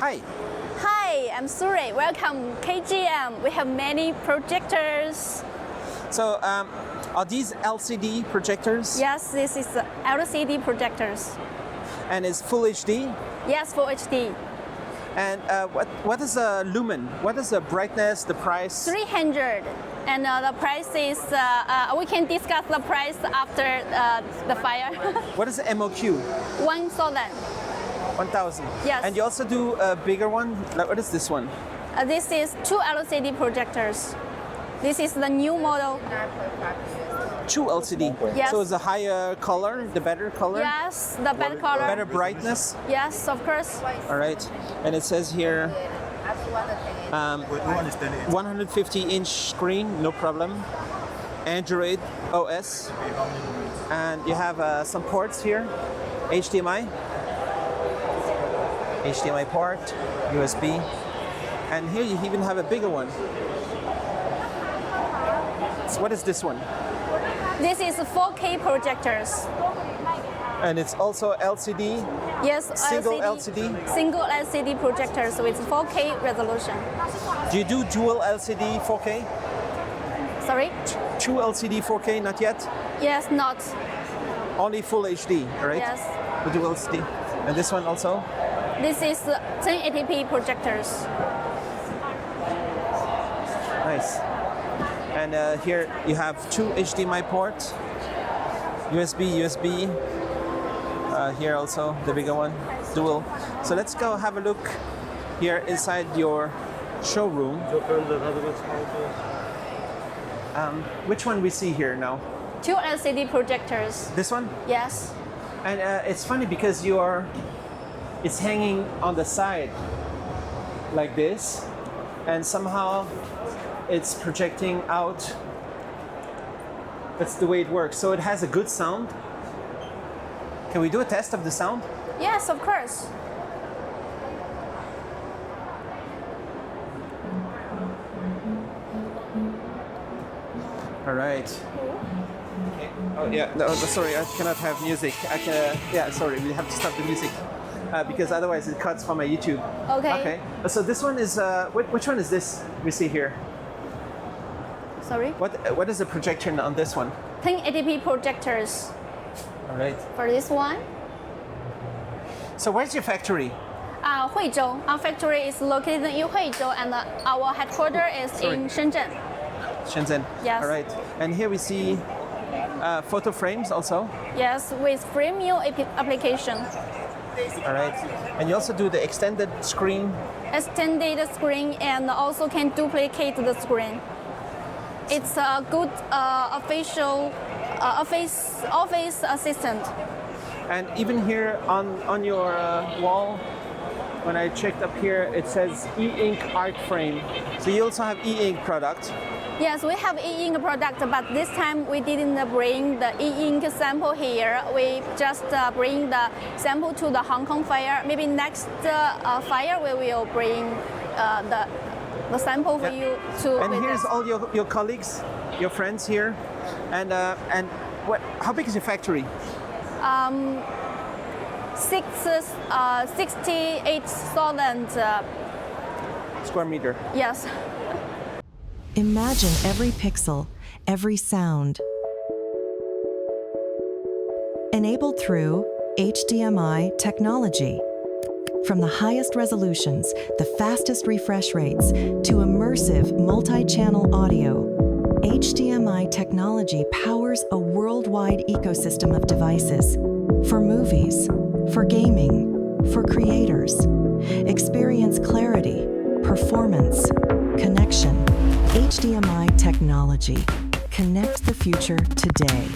Hi. Hi, I'm Suri. Welcome KJM. We have many projectors. So, are these LCD projectors? Yes, this is LCD projectors. And it's full HD? Yes, Full HD. And what is a lumen? What is the brightness, the price? 300. And the price is, we can discuss the price after the fire. What is the MOQ? 1,000. 1,000. Yes. And you also do a bigger one? Like, what is this one? This is 2 LCD projectors. This is the new model. 2 LCD. Yes. So it's a higher color, the better color? Yes, the better color. Better brightness? Yes, of course. All right. And it says here 150-inch screen, no problem. Android OS. And you have some ports here. HDMI port, USB. And here you even have a bigger one. So what is this one? This is 4K projectors. And it's also LCD? Yes, Single LCD? Single LCD projectors with 4K resolution. Do you do dual LCD 4K? Sorry? 2 LCD 4K, not yet? Yes, not. Only full HD, right? Yes. The dual LCD. And this one also? This is 1080p projectors. Nice. And here you have 2 HDMI ports, USB. Here also the bigger one, dual. So let's go have a look here inside your showroom. Which one we see here now? 2 LCD projectors. This one? Yes. And it's funny because it's hanging on the side like this, and somehow it's projecting out. That's the way it works. So it has a good sound. Can we do a test of the sound? Yes, of course. All right. Okay. Oh yeah. No, sorry, I cannot have music. Sorry, we have to stop the music because otherwise it cuts from my YouTube. Okay. Okay. So this one is which one is this we see here? Sorry? What is the projection on this one? 1080p projectors. All right. For this one, So where's your factory? Huizhou. Our factory is located in Huizhou, and our headquarters is in Shenzhen. Shenzhen. Yes. All right. And here we see photo frames also. Yes, with premium application. All right. And you also do the extended screen. Extended screen and also can duplicate the screen. It's a good office assistant. And even here on your wall, when I checked up here, it says e-ink art frame. So you also have e-ink product. Yes, we have e-ink product, but this time we didn't bring the e-ink sample here. We just bring the sample to the Hong Kong fair. Maybe next fair we will bring the sample for you to. And here's all your colleagues, your friends here. And how big is your factory? 68,000. Square meter. Yes. Imagine every pixel, every sound. Enabled through HDMI technology. From the highest resolutions, the fastest refresh rates, to immersive multi-channel audio, HDMI technology powers a worldwide ecosystem of devices for movies, for gaming, for creators. Experience clarity, performance, connection. HDMI technology. Connect the future today.